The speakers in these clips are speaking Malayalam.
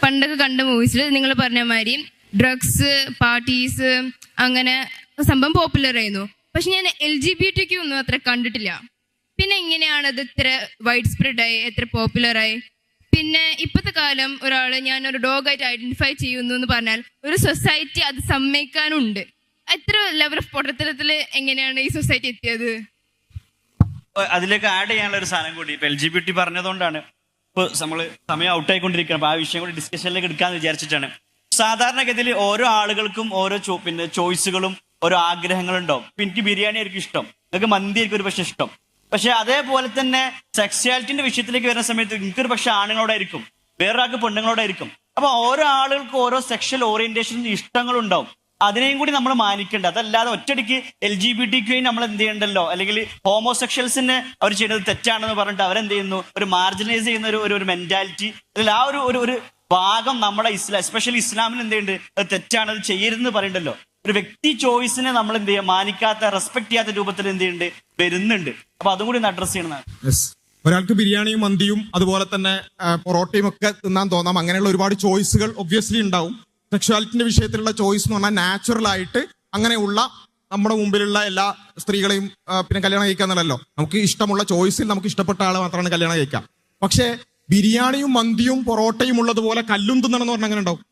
പണ്ടൊക്കെ കണ്ട മൂവീസിൽ നിങ്ങൾ പറഞ്ഞ മാതിരി ഡ്രഗ്സ്, പാർട്ടീസ്, അങ്ങനെ സംഭവം പോപ്പുലർ ആയിരുന്നു. പക്ഷെ ഞാൻ LGBTQ ഒന്നും അത്ര കണ്ടിട്ടില്ല. പിന്നെ എങ്ങനെയാണ് അത് ഇത്ര വൈഡ് സ്പ്രെഡായി, എത്ര പോപ്പുലറായി? പിന്നെ ഇപ്പോഴത്തെ കാലം ഞാനൊരു ഡോഗായിട്ട് ഐഡന്റിഫൈ ചെയ്യുന്നു എന്ന് പറഞ്ഞാൽ ഒരു സൊസൈറ്റി അത് സമ്മതിക്കാനുണ്ട്. എത്ര ലെവൽ ഓഫ് പൊട്ടത്തരത്തിൽ എങ്ങനെയാണ് ഈ സൊസൈറ്റി എത്തിയത്? അതിലേക്ക് ആഡ് ചെയ്യാനുള്ള ഒരു സാധനം കൂടി ഇപ്പൊ LGBT പറഞ്ഞതുകൊണ്ടാണ് ഇപ്പൊ നമ്മള് സമയം ഔട്ടായിക്കൊണ്ടിരിക്കണം. അപ്പൊ ആ വിഷയം കൂടി ഡിസ്കഷനിലേക്ക് എടുക്കാന്ന് വിചാരിച്ചിട്ടാണ്. സാധാരണഗതിയിൽ ഓരോ ആളുകൾക്കും ഓരോ ചോയ്സുകളും ഓരോ ആഗ്രഹങ്ങളും ഉണ്ടാവും. ഇപ്പൊ എനിക്ക് ബിരിയാണി ആയിരിക്കും ഇഷ്ടം, നിങ്ങൾക്ക് മന്തി ആയിരിക്കും ഒരു പക്ഷെ ഇഷ്ടം. പക്ഷെ അതേപോലെ തന്നെ സെക്സ്വാലിറ്റിന്റെ വിഷയത്തിലേക്ക് വരുന്ന സമയത്ത് എനിക്കൊരു പക്ഷെ ആണുങ്ങളോടായിരിക്കും, വേറൊരാൾക്ക് പെണ്ണുങ്ങളോടായിരിക്കും. അപ്പൊ ഓരോ ആളുകൾക്ക് ഓരോ സെക്ഷൽ ഓറിയന്റേഷൻ ഇഷ്ടങ്ങളും ഉണ്ടാവും. അതിനെയും കൂടി നമ്മൾ മാനിക്കേണ്ട. അതല്ലാതെ ഒറ്റയടിക്ക് LGBTQ നമ്മൾ എന്ത് ചെയ്യണ്ടല്ലോ, അല്ലെങ്കിൽ ഹോമോസെക്ഷൽസിനെ അവർ ചെയ്യുന്നത് തെറ്റാണെന്ന് പറഞ്ഞിട്ട് അവരെന്ത് ചെയ്യുന്നു, ഒരു മാർജിനൈസ് ചെയ്യുന്ന ഒരു മെന്റാലിറ്റി, അല്ലെങ്കിൽ ആ ഒരു ഭാഗം നമ്മുടെ എസ്പെഷ്യലി ഇസ്ലാമിൽ എന്ത് ചെയ്യുന്നുണ്ട്, അത് തെറ്റാണ്, അത് ചെയ്യരുതെന്ന് പറയണ്ടല്ലോ. ഒരു വ്യക്തി ചോയ്സിനെ നമ്മൾ എന്ത് ചെയ്യുക, മാനിക്കാത്ത, റെസ്പെക്ട് ചെയ്യാത്ത രൂപത്തിൽ എന്ത് ചെയ്യുന്നുണ്ട്, വരുന്നുണ്ട്. അപ്പൊ അതും കൂടി ഒന്ന് അഡ്രസ് ചെയ്യണമെന്നാണ്. ഒരാൾക്ക് ബിരിയാണിയും മന്തിയും അതുപോലെ തന്നെ പൊറോട്ടയും ഒക്കെ തിന്നാൻ തോന്നാം. അങ്ങനെയുള്ള ഒരുപാട് ചോയ്സുകൾ ഒബ്വിയസ്ലി ഉണ്ടാവും. സെക്ഷുവാലിറ്റിന്റെ വിഷയത്തിലുള്ള ചോയ്സ് എന്ന് പറഞ്ഞാൽ നാച്ചുറൽ ആയിട്ട് അങ്ങനെയുള്ള നമ്മുടെ മുമ്പിലുള്ള എല്ലാ സ്ത്രീകളെയും പിന്നെ കല്യാണം കഴിക്കാന്നല്ലോ. നമുക്ക് ഇഷ്ടമുള്ള ചോയ്സിൽ നമുക്ക് ഇഷ്ടപ്പെട്ട ആളെ മാത്രമാണ് കല്യാണം കഴിക്കാം. പക്ഷേ ബിരിയാണിയും മന്തിയും പൊറോട്ടയും ഉള്ളതുപോലെ കല്ലും തിന്നണം എന്ന് പറഞ്ഞാൽ അങ്ങനെ ഉണ്ടാവും.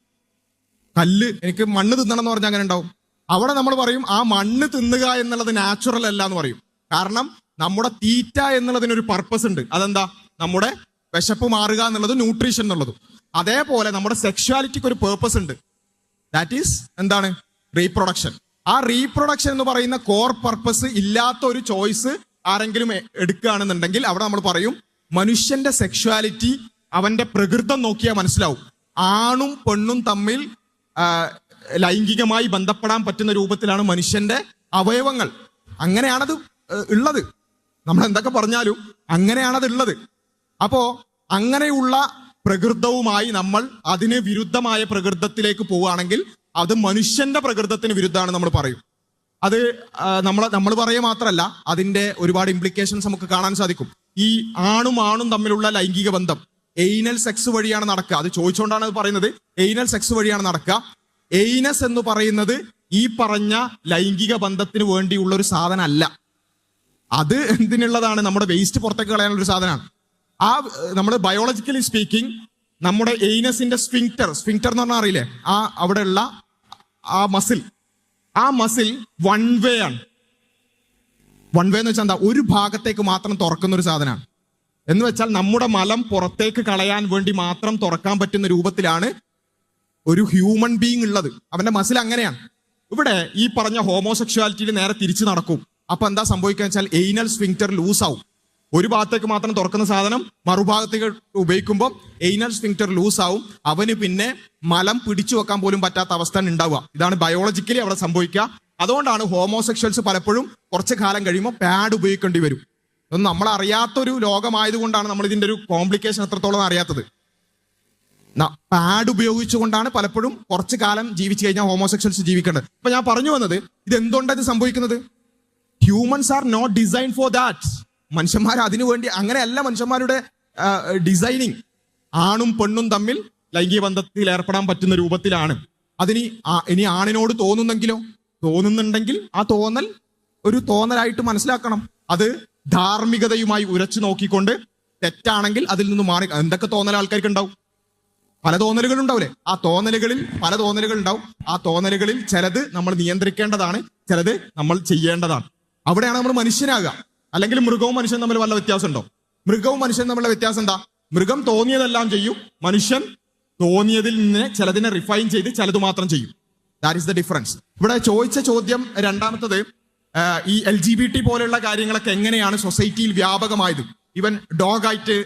കല്ല്, എനിക്ക് മണ്ണ് തിന്നണം എന്ന് പറഞ്ഞാൽ അങ്ങനെ ഉണ്ടാവും. അവിടെ നമ്മൾ പറയും ആ മണ്ണ് തിന്നുക എന്നുള്ളത് നാച്ചുറൽ അല്ല എന്ന് പറയും. കാരണം നമ്മുടെ തീറ്റ എന്നുള്ളതിനൊരു പർപ്പസ് ഉണ്ട്. അതെന്താ? നമ്മുടെ വിശപ്പ് മാറുക എന്നുള്ളത്, ന്യൂട്രീഷൻ എന്നുള്ളതും. അതേപോലെ നമ്മുടെ സെക്ഷുവാലിറ്റിക്ക് ഒരു പേർപ്പസ് ഉണ്ട്. ദാറ്റ് ഈസ് എന്താണ്? റീപ്രൊഡക്ഷൻ. ആ റീപ്രൊഡക്ഷൻ എന്ന് പറയുന്ന കോർ പർപ്പസ് ഇല്ലാത്ത ഒരു ചോയ്സ് ആരെങ്കിലും എടുക്കുകയാണെന്നുണ്ടെങ്കിൽ അവിടെ നമ്മൾ പറയും മനുഷ്യന്റെ സെക്ഷുവാലിറ്റി അവന്റെ പ്രകൃതം നോക്കിയാൽ മനസ്സിലാവും. ആണും പെണ്ണും തമ്മിൽ ലൈംഗികമായി ബന്ധപ്പെടാൻ പറ്റുന്ന രൂപത്തിലാണ് മനുഷ്യന്റെ അവയവങ്ങൾ. അങ്ങനെയാണത് ഉള്ളത്. നമ്മൾ എന്തൊക്കെ പറഞ്ഞാലും അങ്ങനെയാണത് ഉള്ളത്. അപ്പോ അങ്ങനെയുള്ള പ്രകൃതവുമായി നമ്മൾ അതിന് വിരുദ്ധമായ പ്രകൃതത്തിലേക്ക് പോവുകയാണെങ്കിൽ അത് മനുഷ്യന്റെ പ്രകൃതത്തിന് വിരുദ്ധമാണ് നമ്മൾ പറയും. അത് നമ്മൾ പറയുക മാത്രമല്ല, അതിന്റെ ഒരുപാട് ഇംപ്ലിക്കേഷൻസ് നമുക്ക് കാണാൻ സാധിക്കും. ഈ ആണും തമ്മിലുള്ള ലൈംഗിക ബന്ധം എയ്നൽ സെക്സ് വഴിയാണ് നടക്കുക. അത് ചോദിച്ചുകൊണ്ടാണ് അത് പറയുന്നത്. എയ്നൽ സെക്സ് വഴിയാണ് നടക്കുക. എയ്നസ് എന്ന് പറയുന്നത് ഈ പറഞ്ഞ ലൈംഗിക ബന്ധത്തിന് വേണ്ടിയുള്ള ഒരു സാധനം അല്ല. അത് എന്തിനുള്ളതാണ്? നമ്മുടെ വേസ്റ്റ് പുറത്തേക്ക് കളയാനുള്ള ഒരു സാധനമാണ്. ആ നമ്മൾ ബയോളജിക്കലി സ്പീക്കിംഗ് നമ്മുടെ എയ്നസിന്റെ സ്ഫിങ്ക്ടർ എന്ന് പറഞ്ഞാൽ അറിയില്ലേ, ആ അവിടെയുള്ള ആ മസിൽ വൺ വേ ആണ്. വൺ വേ എന്ന് വെച്ചാൽ എന്താ? ഒരു ഭാഗത്തേക്ക് മാത്രം തുറക്കുന്ന ഒരു സാധനമാണ്. എന്ന് വെച്ചാൽ നമ്മുടെ മലം പുറത്തേക്ക് കളയാൻ വേണ്ടി മാത്രം തുറക്കാൻ പറ്റുന്ന രൂപത്തിലാണ് ഒരു ഹ്യൂമൻ ബീങ് ഉള്ളത്. അവന്റെ മസിൽ അങ്ങനെയാണ്. ഇവിടെ ഈ പറഞ്ഞ ഹോമോസെക്ഷുവാലിറ്റിയിൽ നേരെ തിരിച്ചു നടക്കും. അപ്പൊ എന്താ സംഭവിക്കുക വെച്ചാൽ എയ്നൽ സ്ഫിങ്ക്ടർ ലൂസ് ആവും. ഒരു ഭാഗത്തേക്ക് മാത്രം തുറക്കുന്ന സാധനം മറുഭാഗത്തേക്ക് ഉപയോഗിക്കുമ്പോൾ എയ്നൽ സ്ഫിങ്ക്ടർ ലൂസ് ആവും. അവന് പിന്നെ മലം പിടിച്ചു വെക്കാൻ പോലും പറ്റാത്ത അവസ്ഥ ഉണ്ടാവുക. ഇതാണ് ബയോളജിക്കലി അവിടെ സംഭവിക്കുക. അതുകൊണ്ടാണ് ഹോമോസെക്ഷൽസ് പലപ്പോഴും കുറച്ചു കാലം കഴിയുമ്പോൾ പാഡ് ഉപയോഗിക്കേണ്ടി വരും. ഇതൊന്നും നമ്മൾ അറിയാത്തൊരു ലോകമായതുകൊണ്ടാണ് നമ്മൾ ഇതിന്റെ ഒരു കോംപ്ലിക്കേഷൻ എത്രത്തോളം അറിയാത്തത്. പാഡ് ഉപയോഗിച്ചുകൊണ്ടാണ് പലപ്പോഴും കുറച്ചു കാലം ജീവിച്ചു കഴിഞ്ഞാൽ ഹോമോസെക്ഷൽസ് ജീവിക്കേണ്ടത്. അപ്പൊ ഞാൻ പറഞ്ഞു വന്നത്, ഇത് എന്തുകൊണ്ടാണ് ഇത് സംഭവിക്കുന്നത്? Humans are not design for that. മനുഷ്യന്മാർ അതിനു വേണ്ടി അങ്ങനെയല്ല. മനുഷ്യന്മാരുടെ ഡിസൈനിങ് ആണും പെണ്ണും തമ്മിൽ ലൈംഗിക ബന്ധത്തിൽ ഏർപ്പെടാൻ പറ്റുന്ന രൂപത്തിലാണ്. ഇനി ആണിനോട് തോന്നുന്നുണ്ടെങ്കിൽ ആ തോന്നൽ ഒരു തോന്നലായിട്ട് മനസ്സിലാക്കണം. അത് ധാർമ്മികതയുമായി ഉരച്ചു നോക്കിക്കൊണ്ട് തെറ്റാണെങ്കിൽ അതിൽ നിന്ന് മാറി. എന്തൊക്കെ തോന്നൽ ആൾക്കാർക്ക് ഉണ്ടാവും? പല തോന്നലുകൾ ഉണ്ടാവില്ലേ? ആ തോന്നലുകളിൽ പല തോന്നലുകൾ ഉണ്ടാവും. ആ തോന്നലുകളിൽ ചിലത് നമ്മൾ നിയന്ത്രിക്കേണ്ടതാണ്, ചിലത് നമ്മൾ ചെയ്യേണ്ടതാണ്. അവിടെയാണ് നമ്മൾ മനുഷ്യനാകുക. അല്ലെങ്കിൽ മൃഗവും മനുഷ്യനും തമ്മിൽ വല്ല വ്യത്യാസം ഉണ്ടോ? മൃഗവും മനുഷ്യനും തമ്മിലുള്ള വ്യത്യാസം എന്താ? മൃഗം തോന്നിയതെല്ലാം ചെയ്യും, മനുഷ്യൻ തോന്നിയതിൽ നിന്ന് ചിലതിനെ റിഫൈൻ ചെയ്ത് ചിലത് മാത്രം ചെയ്യും. That is the difference. ഇവിടെ ചോദിച്ച ചോദ്യം രണ്ടാമത്തത്, ഈ LGBT പോലെയുള്ള കാര്യങ്ങളൊക്കെ എങ്ങനെയാണ് സൊസൈറ്റിയിൽ വ്യാപകമായത്? ഈവൻ ഡോഗായിട്ട്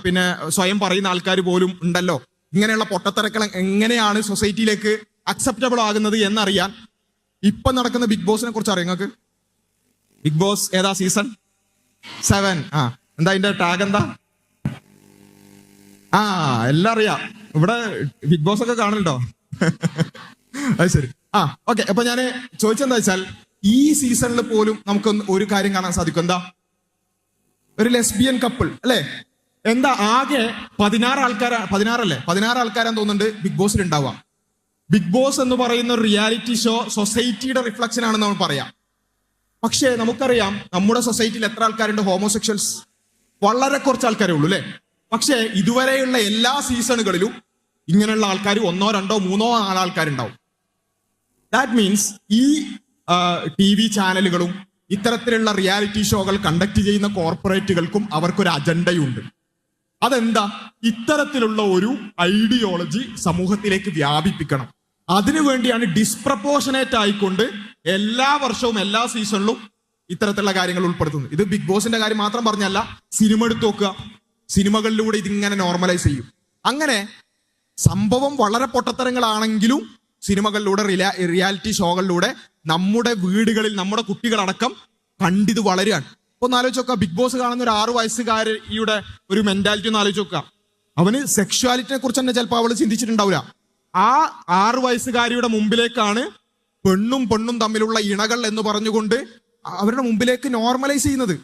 പിന്നെ സ്വയം പറയുന്ന ആൾക്കാർ പോലും ഉണ്ടല്ലോ. ഇങ്ങനെയുള്ള പൊട്ടത്തരക്കൾ എങ്ങനെയാണ് സൊസൈറ്റിയിലേക്ക് അക്സെപ്റ്റബിൾ ആകുന്നത് എന്നറിയാൻ ഇപ്പൊ നടക്കുന്ന ബിഗ് ബോസിനെ കുറിച്ച് അറിയാം നിങ്ങൾക്ക്? ബിഗ് ബോസ് ഏതാ? സീസൺ 7. എന്താ അതിന്റെ ടാഗ് എന്താ? എല്ലാം അറിയാം. ഇവിടെ ബിഗ് ബോസ് ഒക്കെ കാണലുണ്ടോ? അത് ശരി. ഓക്കെ. അപ്പൊ ഞാൻ ചോദിച്ചെന്താ വെച്ചാൽ, ഈ സീസണിൽ പോലും നമുക്ക് ഒരു കാര്യം കാണാൻ സാധിക്കും. എന്താ? ഒരു ലെസ്ബിയൻ കപ്പിൾ അല്ലെ? എന്താ ആകെ 16 ആൾക്കാരാന്ന് തോന്നുന്നുണ്ട് ബിഗ് ബോസിൽ ഉണ്ടാവുക. ബിഗ് ബോസ് എന്ന് പറയുന്ന ഒരു റിയാലിറ്റി ഷോ സൊസൈറ്റിയുടെ റിഫ്ലക്ഷൻ ആണെന്ന് നമ്മൾ പറയാം. പക്ഷേ നമുക്കറിയാം നമ്മുടെ സൊസൈറ്റിയിൽ എത്ര ആൾക്കാരുണ്ട് ഹോമോസെക്ഷൽസ്? വളരെ കുറച്ച് ആൾക്കാരേ ഉള്ളൂ അല്ലെ? പക്ഷേ ഇതുവരെയുള്ള എല്ലാ സീസണുകളിലും ഇങ്ങനെയുള്ള ആൾക്കാർ 1, 2, 3 ആൾക്കാരുണ്ടാവും. ദാറ്റ് മീൻസ് ഈ TV ചാനലുകളും ഇത്തരത്തിലുള്ള റിയാലിറ്റി ഷോകൾ കണ്ടക്ട് ചെയ്യുന്ന കോർപ്പറേറ്റുകൾക്കും അവർക്കൊരു അജണ്ടയുണ്ട്. അതെന്താ? ഇത്തരത്തിലുള്ള ഒരു ഐഡിയോളജി സമൂഹത്തിലേക്ക് വ്യാപിപ്പിക്കണം. അതിനുവേണ്ടിയാണ് ഡിസ്പ്രപ്പോർഷനേറ്റ് ആയിക്കൊണ്ട് എല്ലാ വർഷവും എല്ലാ സീസണിലും ഇത്തരത്തിലുള്ള കാര്യങ്ങൾ ഉൾപ്പെടുത്തുന്നത്. ഇത് ബിഗ് ബോസിന്റെ കാര്യം മാത്രം പറഞ്ഞല്ല, സിനിമ എടുത്തു നോക്കുക. സിനിമകളിലൂടെ ഇതിങ്ങനെ നോർമലൈസ് ചെയ്യും. അങ്ങനെ സംഭവം വളരെ പൊട്ടത്തരങ്ങളാണെങ്കിലും സിനിമകളിലൂടെ റിയാലിറ്റി ഷോകളിലൂടെ നമ്മുടെ വീടുകളിൽ നമ്മുടെ കുട്ടികളടക്കം കണ്ടിത് വളരുകയാണ്. ഇപ്പൊ ഒന്ന് ആലോചിച്ച് നോക്കുക, ബിഗ് ബോസ് കാണുന്ന ഒരു 6 വയസ്സുകാരിയുടെ ഒരു മെന്റാലിറ്റി ഒന്ന് ആലോചിച്ച് നോക്കുക. അവന് സെക്ഷുവാലിറ്റിനെ കുറിച്ച് തന്നെ ചിലപ്പോൾ അവള് ചിന്തിച്ചിട്ടുണ്ടാവില്ല. ആ 6 വയസ്സുകാരിയുടെ മുമ്പിലേക്കാണ് പെണ്ണും തമ്മിലുള്ള ഇണകൾ എന്ന് പറഞ്ഞുകൊണ്ട് അവരുടെ മുമ്പിലേക്ക് നോർമലൈസ് ചെയ്യുന്നത്.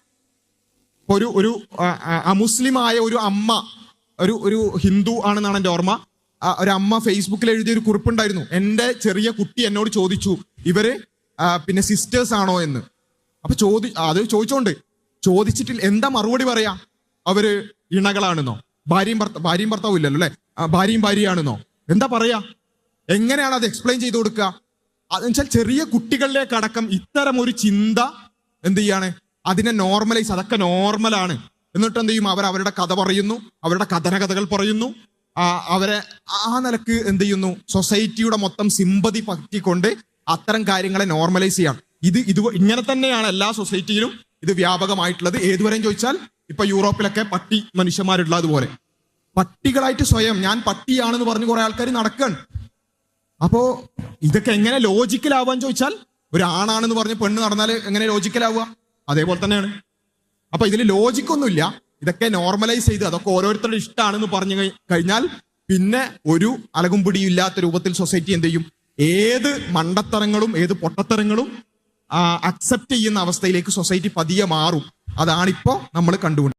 ഒരു അമുസ്ലിമായ ഒരു അമ്മ, ഒരു ഹിന്ദു ആണെന്നാണ് എൻ്റെ ഓർമ്മ, ഒരു അമ്മ ഫേസ്ബുക്കിൽ എഴുതിയ ഒരു കുറിപ്പുണ്ടായിരുന്നു. എൻ്റെ ചെറിയ കുട്ടി എന്നോട് ചോദിച്ചു ഇവര് പിന്നെ സിസ്റ്റേഴ്സ് ആണോ എന്ന്. അപ്പൊ അത് ചോദിച്ചിട്ടില്ല, എന്താ മറുപടി പറയാ? അവര് ഇണകളാണെന്നോ? ഭാര്യയും ഭർത്താവും ഇല്ലല്ലോ അല്ലെ? ഭാര്യയും ഭാര്യയാണെന്നോ? എന്താ പറയാ? എങ്ങനെയാണ് അത് എക്സ്പ്ലെയിൻ ചെയ്ത് കൊടുക്കുക? അതെന്നുവെച്ചാൽ ചെറിയ കുട്ടികളിലേക്ക് അടക്കം ഇത്തരം ഒരു ചിന്ത എന്ത് ചെയ്യാണ്? അതിനെ നോർമലൈസ്, അതൊക്കെ നോർമലാണ്. എന്നിട്ട് എന്ത് ചെയ്യും? അവരുടെ കഥ പറയുന്നു, അവരുടെ കഥനകഥകൾ പറയുന്നു. അവരെ ആ നിലക്ക് എന്ത് ചെയ്യുന്നു? സൊസൈറ്റിയുടെ മൊത്തം സിമ്പതി പറ്റിക്കൊണ്ട് അത്തരം കാര്യങ്ങളെ നോർമലൈസ് ചെയ്യാം. ഇത് ഇങ്ങനെ തന്നെയാണ് എല്ലാ സൊസൈറ്റിയിലും ഇത് വ്യാപകമായിട്ടുള്ളത്. ഏതുവരെയും ചോദിച്ചാൽ ഇപ്പൊ യൂറോപ്പിലൊക്കെ പട്ടി മനുഷ്യന്മാരുള്ളതുപോലെ പട്ടികളായിട്ട് സ്വയം ഞാൻ പട്ടിയാണെന്ന് പറഞ്ഞ് കുറെ ആൾക്കാർ നടക്കുകയാണ്. അപ്പോ ഇതൊക്കെ എങ്ങനെ ലോജിക്കലാവാൻ ചോദിച്ചാൽ, ഒരു ആണാണെന്ന് പറഞ്ഞ് പെണ്ണ് നടന്നാൽ എങ്ങനെ ലോജിക്കലാവുക? അതേപോലെ തന്നെയാണ്. അപ്പൊ ഇതിൽ ലോജിക്കൊന്നുമില്ല. ഇതൊക്കെ നോർമലൈസ് ചെയ്ത് അതൊക്കെ ഓരോരുത്തരുടെ ഇഷ്ടമാണെന്ന് പറഞ്ഞു കഴിഞ്ഞാൽ പിന്നെ ഒരു അലകും പിടിയും ഇല്ലാത്ത രൂപത്തിൽ സൊസൈറ്റി എന്ത് ചെയ്യും? ഏത് മണ്ടത്തരങ്ങളും ഏത് പൊട്ടത്തരങ്ങളും അക്സെപ്റ്റ് ചെയ്യുന്ന അവസ്ഥയിലേക്ക് സൊസൈറ്റി പതിയെ മാറും. അതാണിപ്പോ നമ്മൾ കണ്ടുകൊണ്ടിരിക്കുന്നത്.